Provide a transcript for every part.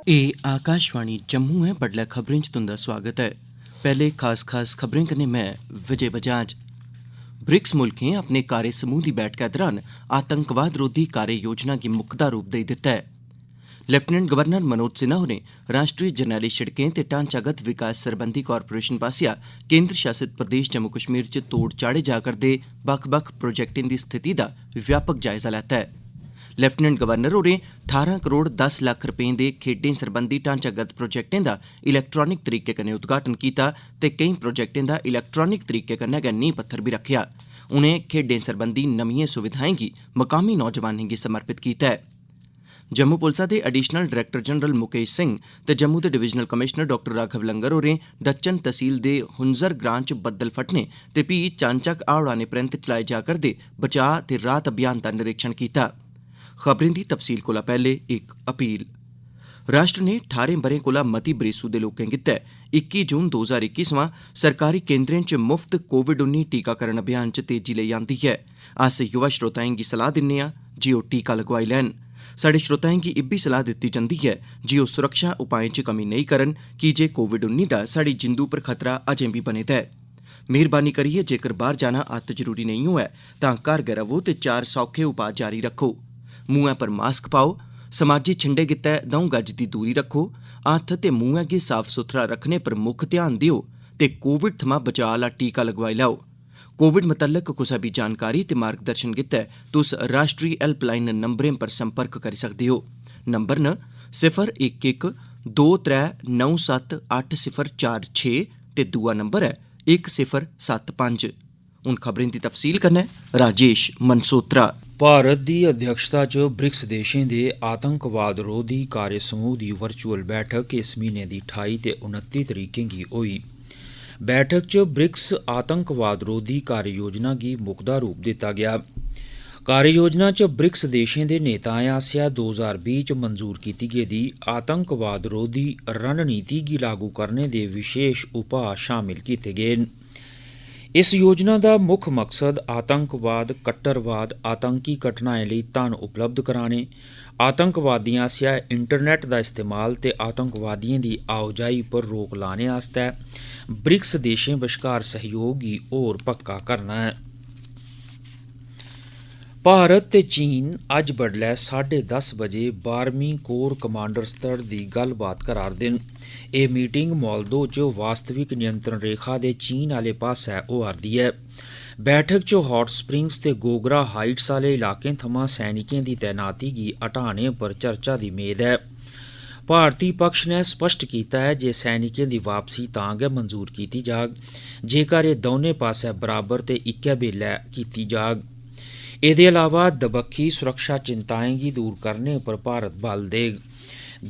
एह् आकाशवाणी जम्मू है। बडलै खबरें च तुंदा स्वागत है। पैह्ले खास खबरें कन्नै मैं विजय बजाज। ब्रिक्स मुल्खें अपने कार्य समूह दी बैठका दौरान आतंकवाद रोधी कार्य योजना गी मुक्कदा रूप देई दित्ता है। लेफ्टिनेंट गवर्नर मनोज सिन्हा होरें राष्ट्रीय जरनैली शिड़कें ते ढांचागत विकास सरबंधी कारपोरेशन पास्सेआ केंद्र शासित प्रदेश जम्मू कश्मीर च तोड़ चाढ़े जा करदे बक्ख-बक्ख प्रोजेक्टें दी स्थिति दा व्यापक जायजा लैता है। लेफ्टिनेंट गवर्नर होरें 18 करोड़ 10 लक्ख रपें दे खेड्डें सरबंधी ढांचागत प्रोजेक्टें दा इलैक्ट्रानिक तरीके कन्नै उद्घाटन कीता ते केईं प्रोजेक्टें दा इलैक्ट्रानिक तरीके कन्नै गै नींह पत्थर बी रक्खेआ। उनें खेड्डें सरबंधी नमिएं सुविधाएं गी मकामी नौजवानें गी समर्पित कीता है। जम्मू पुलसा दे additional director general Mukesh Singh ते जम्मू दे divisional commissioner doctor Raghav Langer होरें दच्चन तहसील दे हुंजर ग्रां च बद्दल फटने ते फ्ही चानचक्क हाड़ आने परैंत चलाए जा करदे बचाऽ ते राहत अभियान दा निरीक्षण कीता। खबरें दी तफसील कोला पैह्ले इक अपील। राष्ट्र ने 18 ब'रें कोला मती बरेसू दे लोकें गित्तै 21 जून 2021 थमां सरकारी केंद्रें च मुफ्त कोविड-19 टीकाकरण अभियान च तेजी लेई आंदी है। अस युवा श्रोताएं गी सलाह दिन्ने आं जे ओह् टीका लगवाई लैन। साढ़े श्रोताएं गी इब्बी सलाह दित्ती जंदी है जे ओह् सुरक्षा उपाएं च कमी नेईं करन कीजे कोविड-19 दा साढ़ी जिंदू पर खतरा अजें बी बने दा है। मेहरबानी करियै जेकर बाह्र जाना अत्त जरूरी नेईं होऐ तां घर गै रवो ते 4 सौखे उपाऽ जारी रक्खो। मूंहै पर मास्क पाओ, समाजी छिंडे गित्तै 2 गज दी दूरी रक्खो, हत्थ ते मुंहै गी साफ सुथरा रखने पर मुक्ख ध्यान दिओ ते कोविड थमां बचाऽ आह्ला टीका लगवाई लैओ। कोविड मतल्लक कुसै बी जानकारी ते मार्गदर्शन गित्तै तुस राष्ट्री हैल्पलाइन नंबरें पर संपर्क करी सकदे हो। नंबर न 011 2397 8046 ते दूआ नंबर है 1075। हुण खबरें दी तफसील कन्नै राजेश मनसोत्रा। भारत दी अध्यक्षता च ब्रिक्स देशें दे आतंकवाद रोधी कार्य समूह दी वर्चुअल बैठक इस म्हीने दी 28 ते 29 तरीकें गी होई। बैठक च ब्रिक्स आतंकवाद रोधी कार्य योजना गी मुकदा रूप दित्ता गेआ। कार्य योजना च ब्रिक्स देशें दे नेताएं आसेआ 2020 च मंजूर कीती गेदी आतंकवाद रोधी रणनीति गी लागू करने दे विशेष उपाऽ शामिल कीते गे न। इस योजना दा मुक्ख मकसद आतंकवाद, कट्टरवाद, आतंकी घटनाएं लेई धन उपलब्ध कराने, आतंकवादियें आसेआ इंटरनेट दा इस्तेमाल ते आतंकवादियें दी आओजाई पर रोक लाने आस्तै ब्रिक्स देशें बश्कार सहयोग गी होर पक्का करना है। भारत ते चीन अज्ज बडलै 10:30 बजे 12वीं कोर कमांडर स्तर दी गल्लबात करा'रदे न। एह् मीटिंग मोल्दो च वास्तविक नियंत्रण रेखा दे चीन आह्ले पास्सै होआ'रदी ऐ। बैठक च हॉट स्प्रिंग्स ते गोगरा हाइट्स आह्ले इलाकें थमां सैनिकें दी तैनाती गी हटाने पर चर्चा दी मेद ऐ। भारती पक्ष ने स्पष्ट कीता है जे सैनिकें दी वापसी तां गै मंजूर कीती जाग जेकर एह् दौनें पास्सै बराबर ते इक्कै बेल्लै कीती जाग। एह्दे अलावा दबक्खी सुरक्षा चिंताएं गी दूर करने पर भारत बल देग।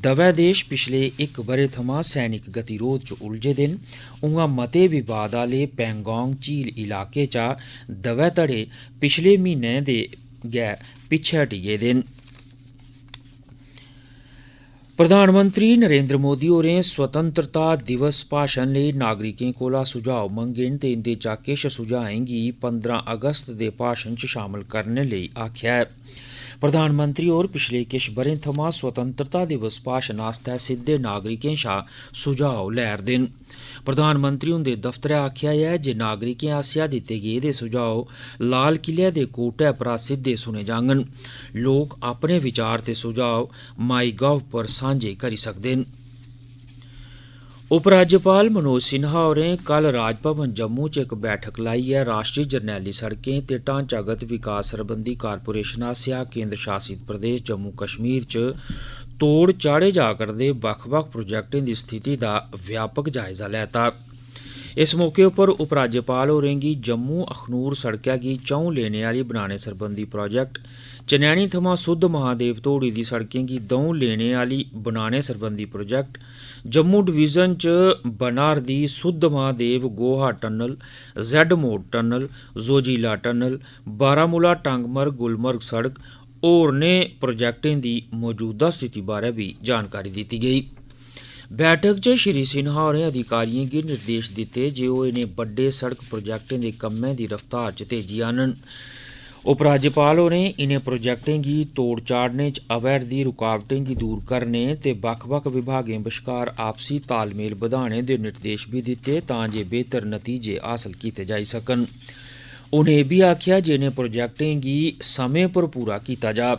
दवै देश पिछले 1 ब'रे थमां सैनिक गतिरोध च उलझे दे न। उआं मते विवाद आह्ले पैंगोंग झील इलाके चा दवै धड़े पिछले म्हीने दे गै पिच्छे हटी गेदे न। प्रधानमंत्री नरेंद्र मोदी होरें स्वतंत्रता दिवस भाषण लेई नागरिकें कोला सुझाव मंगे न ते इंदे चा किश सुझाएं गी 15 अगस्त दे भाषण च शामल करने लेई आखेआ है। प्रधानमंत्री होर पिछले किश ब'रें थमां स्वतंत्रता दिवस भाषण आस्तै सिद्धे नागरिकें शा सुझाव लै'रदे न। प्रधानमंत्री हुंदे दफ्तरै आखेआ ऐ जे नागरिकें आसेआ दित्ते गेदे सुझाव लाल किले दे कोटै परा सिद्धे सुने जाङन। लोक अपने विचार ते सुझाव माई गव पर सांझे करी सकदे न। उपराज्यपाल मनोज सिन्हा होरें कल राजभवन जम्मू च इक बैठक लाइयै राष्ट्री जरनैली सड़कें ते ढांचागत विकास सरबंधी कारपोरेशन आसेआ केंद्र शासित प्रदेश जम्मू कश्मीर च तोड़ चाढ़े जा करदे बक्ख-बक्ख प्रोजेक्टें दी स्थिति दा व्यापक जायजा लैता। इस मौके उप्पर उपराज्यपाल होरें गी जम्मू अखनूर सड़कै गी 4 लेनें आह्ली बनाने सरबंधी प्रोजेक्ट, चनैनी थमां सुद्ध महादेव तोड़ी दी सड़कें गी 2 लेनें आह्ली बनाने सरबंधी प्रोजेक्ट, जम्मू डिवीजन च बना'रदी सुद्ध महादेव गोहा टनल, जैड मोड़ टनल, जोजिला टनल, बारामूला टांगमर्ग गुलमर्ग सड़क होरनें प्रोजेक्टें दी मौजूदा स्थिति बारै बी जानकारी दित्ती गेई। बैठक च श्री सिन्हा होरें अधिकारियें गी निर्देश दित्ते जे ओह् इनें बड्डे सड़क प्रोजेक्टें दे कम्मै दी रफ्तार च तेजी आह्नन। उपराज्यपाल होरें इनें प्रोजेक्टें गी तोड़ चाढ़ने च अवैध दी रुकावटें गी दूर करने ते बक्ख-बक्ख विभागें बश्कार आपसी तालमेल बधाने दे निर्देश बी दित्ते तां जे बेहतर नतीजे हासल कीते जाई सकन। उनें एह् बी आखेआ जे इनें प्रोजेक्टें गी समें पर पूरा कीता जा।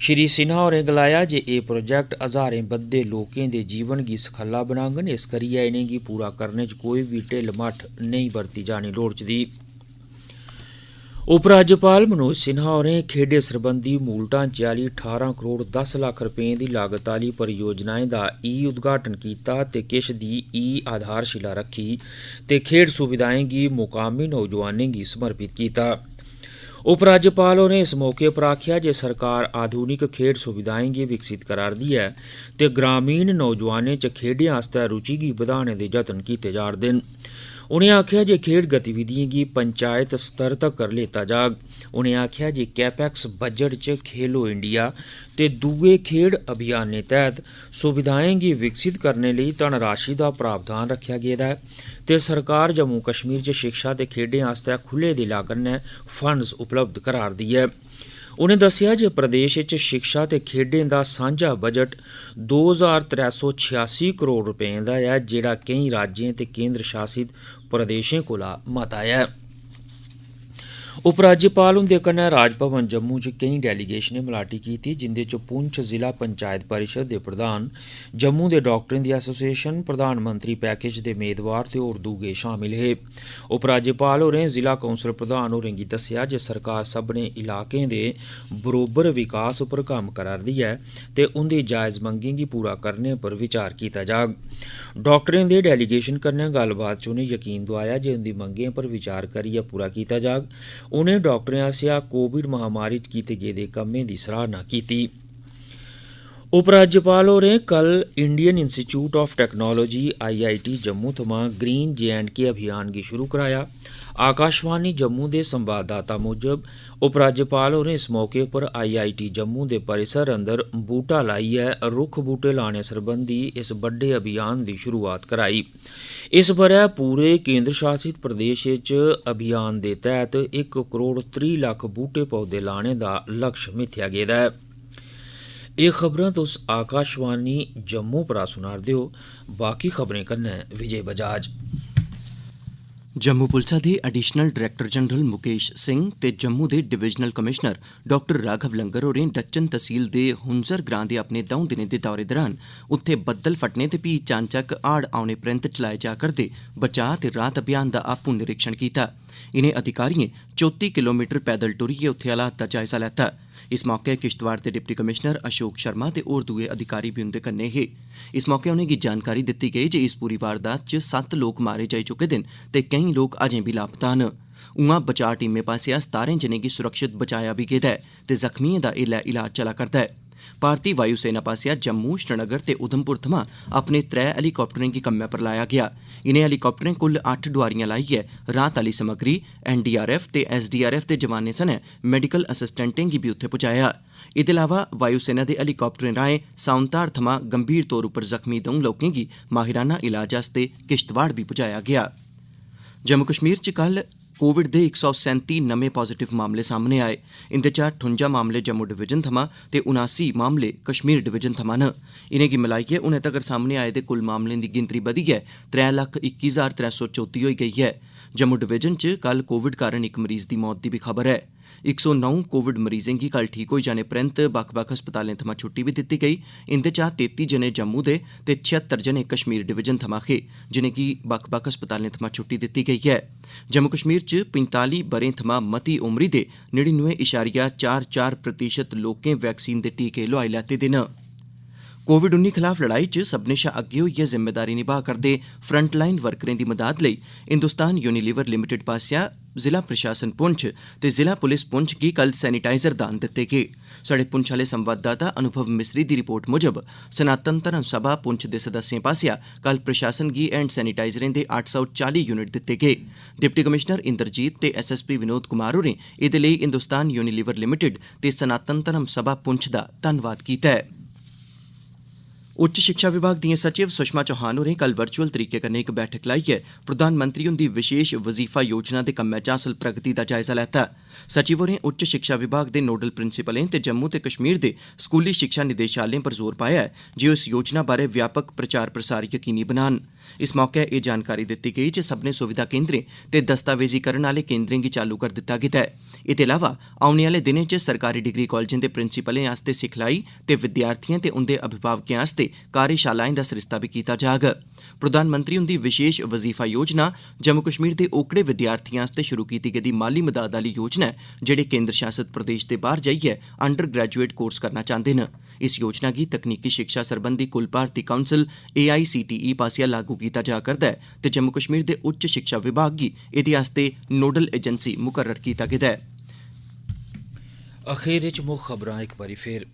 श्री सिन्हा होरें गलाया जे एह् प्रोजेक्ट हजारें बद्दे लोकें दे जीवन गी सखल्ला बनाङन, इस करियै इनेंगी पूरा करने च कोई बी ढिल्ल मट्ठ नेईं बरती जानी लोड़चदी। उपराज्यपाल मनोज सिन्हा होरें खेड्ढें सरबंधी मूल ढांचे आह्ली 18 करोड़ 10 लक्ख रपें दी लागत आह्ली परियोजनाएं दा उद्घाटन कीता ते किश दी आधारशिला रक्खी ते खेड्ढ सुविधाएं गी मुकामी नौजवानें गी समर्पित कीता। उपराज्यपाल होरें इस मौके पर आखेआ जे सरकार आधुनिक खेड्ढ सुविधाएं गी विकसित करा'रदी ऐ ते ग्रामीण नौजवानें च खेड्ढें आस्तै रुचि गी बधाने दे जतन कीते जा'रदे न। उनें आखेआ जे खेड्ढ गतिविधिएं गी पंचायत स्तर तक्कर लेता जाग। उनें आखेआ जे कैपैक्स बजट च खेलो इंडिया ते दुए खेड्ढ अभियानें तैह्त सुविधाएं गी विकसित करने लेई धनराशि दा प्रावधान रक्खेआ गेदा ऐ ते सरकार जम्मू कश्मीर च शिक्षा ते खेड्ढें आस्तै खुले दिला कन्नै फंड्स उपलब्ध करा'रदी ऐ। उनें दस्सेआ जे प्रदेश च शिक्षा ते खेड्ढें दा सांझा बजट 2386 करोड़ रपें दा ऐ, जेह्ड़ा केईं राज्यें ते केंद्र शासित प्रदेशें कोला मता ऐ। उपराज्यपाल हुंदे कन्नै राजभवन जम्मू च केईं डेलीगेशनें मलाटी कीती, जिंदे च पुंछ जिला पंचायत परिषद दे प्रधान, जम्मू दे डाक्टरें दी एसोसिएशन, प्रधानमंत्री पैकेज दे मेदवार ते होर दूए शामिल हे। उपराज्यपाल होरें जिला कौंसल प्रधान होरें गी दस्सेआ जे सरकार सब्भनें इलाकें दे बरोबर विकास उप्पर कम्म करा'रदी ऐ ते उंदी जायज़ मंगें गी पूरा करने पर विचार कीता जाग। डाक्टरें दे डेलीगेशन कन्नै गल्लबात च उनें यकीन दोआया जे उंदी मंगें पर विचार करियै पूरा कीता जाग। उनें डाक्टरें आसेआ कोविड महामारी च कीते गेदे कम्में दी सराहना कीती। उपराज्यपाल होरें कल Indian institute of technology IIT Jammu थमां ग्रीन J&K अभियान गी शुरू कराया। आकाशवाणी जम्मू दे संवाददाता मूजब उपराज्यपाल होरें इस मौके पर IIT जम्मू दे परिसर अंदर बूह्टा लाइयै रुक्ख बूह्टे लाने सरबंधी इस बड्डे अभियान दी शुरुआत कराई। इस ब'रै पूरे केंद्र शासित प्रदेश च अभियान दे तैह्त 1 करोड़ 30 लक्ख बूह्टे पौधे लाने दा लक्ष्य मिथेआ गेदा ऐ। एह् खबरां तुस आकाशवाणी जम्मू परा सुना'रदे ओ। बाकी खबरें कन्नै विजय बजाज। जम्मू पुलसा दे additional director general Mukesh Singh ते जम्मू दे divisional commissioner doctor Raghav Langer होरें डच्चन तहसील दे हुंजर ग्रां दे अपने 2 दिनें दे दौरे दौरान उत्थे बद्दल फटने ते फ्ही चानचक्क हाड़ औने परैंत चलाए जा करदे बचाऽ ते राहत अभियान दा आपूं निरीक्षण कीता। इनें अधिकारिएं 34 किलोमीटर पैदल टुरियै उत्थे हालात दा जायजा लैता। इस मौके किश्तवाड़ दे डिप्टी कमिशनर अशोक शर्मा ते होर दुए अधिकारी बी उंदे कन्नै हे। इस मौके उनेंगी जानकारी दित्ती गेई जे इस पूरी वारदात च 7 लोक मारे जाई चुके दे न ते केईं लोक अजें बी लापता न। उआं बचाऽ टीमें पासेआ 17 जनें गी सुरक्षित बचाया बी गेदा ऐ ते जख्मिएं दा ऐल्लै इलाज चला करदा ऐ। भारती वायु सेना पासेआ जम्मू, श्रीनगर ते उधमपुर थमां अपने 3 हेलीकाप्टरें गी कम्मै पर लाया गेआ। इनें हेलीकाप्टरें कुल 8 डोआरियां लाइयै राहत आह्ली समग्री, NDRF ते SDRF दे जवानें सने मैडिकल असिस्टेंटें गी बी उत्थे पुजाया। एह्दे अलावा वायु सेना दे हेलीकाप्टरें राएं साउनधार थमां गंभीर तौर उप्पर जख्मी 2 लोकें गी माहिराना इलाज आस्तै किश्तवाड़ बी पुजाया गेआ। जम्मू कश्मीर च कल कोविड दे 137 नमें पॉजिटिव मामले सामने आए। इंदे चा 58 मामले जम्मू डिवीजन थमां ते 79 मामले कश्मीर डिवीजन थमां न। इनेंगी मिलाइयै हुनै तगर सामने आए दे कुल मामलें दी गिनतरी बधियै 3,21,334 होई गेई है। जम्मू डिवीजन च कल कोविड कारण इक मरीज दी मौत दी बी खबर ऐ। 109 कोविड मरीजें गी कल ठीक होई जाने परैंत बक्ख-बक्ख अस्पतालें थमां छुट्टी बी दित्ती गेई। इंदे चा 33 जने जम्मू दे ते 76 जने कश्मीर डिवीजन थमां हे, जिनेंगी बक्ख-बक्ख अस्पतालें थमां छुट्टी दित्ती गेई ऐ। जम्मू कश्मीर च 45 ब'रें थमां मती उमरी दे 99.44% लोकें वैक्सीन दे टीके लोआई लैते दे न। कोविड-19 खलाफ लड़ाई च सब्भनें शा अग्गे होइयै जिम्मेदारी निभा करदे फ्रंटलाइन वर्करें दी मदाद लेई हिंदुस्तान यूनीलीवर लिमिटेड पासेआ जिला प्रशासन पुंछ ते जिला पुलिस पुंछ गी कल सैनिटाइजर दान दित्ते गे। साढ़े पुंछ आह्ले संवाददाता अनुभव मिसरी दी रिपोर्ट मुजब सनातन धर्म सभा पुंछ दे सदस्यें पासेआ कल प्रशासन गी हैंड सैनिटाइजरें दे 840 यूनिट दित्ते गे। डिप्टी कमिशनर इंद्रजीत ते SSP विनोद कुमार होरें एह्दे लेई हिंदुस्तान यूनीलीवर लिमिटेड ते सनातन धर्म सभा पुंछ दा धन्नवाद कीता ऐ। उच्च शिक्षा विभाग दिएं सचिव सुषमा चौहान होरें कल वर्चुअल तरीके कन्नै इक बैठक लाइयै प्रधानमंत्री हुंदी विशेष वजीफा योजना दे कम्मै च हासल प्रगति दा जायजा लैता। सचिव होरें उच्च शिक्षा विभाग दे नोडल प्रिंसिपलें ते जम्मू ते कश्मीर दे स्कूली शिक्षा निदेशालयें पर जोर पाया है जे ओह् इस योजना बारै व्यापक प्रचार प्रसार यकीनी बनान। इस मौके एह् जानकारी दित्ती गेई जे सब्भनें सुविधा केंद्रें ते दस्तावेजीकरण आह्ले केंद्रें गी चालू करी दित्ता गेदा ऐ। एह्दे अलावा औने आह्ले दिनें च सरकारी डिग्री कालजें दे प्रिंसिपलें आस्तै सिखलाई ते विद्यार्थिएं ते उंदे अभिभावकें आस्तै कार्यशालाएं दा सरिस्ता बी कीता जाग। प्रधानमंत्री हुंदी विशेष वजीफा योजना जम्मू कश्मीर दे ओकड़े विद्यार्थिएं आस्तै शुरू कीती गेदी माली मदाद आह्ली योजना ऐ जेह्ड़े केंद्र शासित प्रदेश दे बाह्र जाइयै अंडर ग्रेजुएट कोर्स करना चांह्दे न। इस योजना गी तकनीकी शिक्षा सरबंधी कुल भारती काउंसल AICTE पास्सेआ लागू कीता जा करदा ऐ ते जम्मू कश्मीर दे उच्च शिक्षा विभाग गी एह्दे आस्तै नोडल एजेंसी मुकर्रर कीता गेदा ऐ। अखीर च मुक्ख खबरां इक बारी फिर।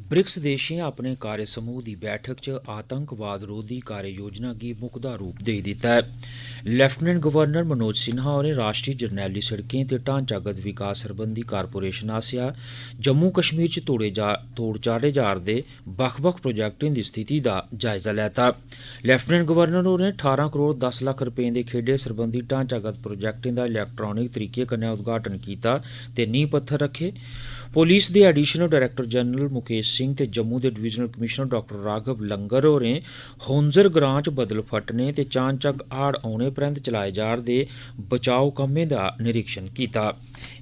ब्रिक्स देशें अपने कार्य समूह दी बैठक च आतंकवाद रोधी कार्य योजना गी मुकदा रूप देई दित्ता ऐ। लेफ्टिनेंट गवर्नर मनोज सिन्हा होरें राष्ट्रीय जरनैली सड़कें ते ढांचागत विकास सरबंधी कारपोरेशन आसेआ जम्मू कश्मीर च तोड़ चाढ़े जा'रदे बक्ख-बक्ख प्रोजेक्टें दी स्थिति दा जायजा लैता। लेफ्टिनेंट गवर्नर होरें 18 करोड़ 10 लक्ख रपें दे खेड्ढें सरबंधी ढांचागत प्रोजेक्टें दा इलैक्ट्रानिक तरीके कन्नै उद्घाटन कीता ते नींह पत्थर रक्खे। पुलिस दे additional director general Mukesh Singh ते जम्मू दे divisional commissioner doctor Raghav Langer होरें हुंजर ग्रां च बदल फट्टने ते चानचक्क हाड़ औने परैंत चलाए जा'रदे बचाव कम्में दा निरीक्षण कीता।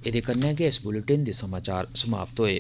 एह्दे कन्नै गै इस बुलेटिन दे समाचार समाप्त होए।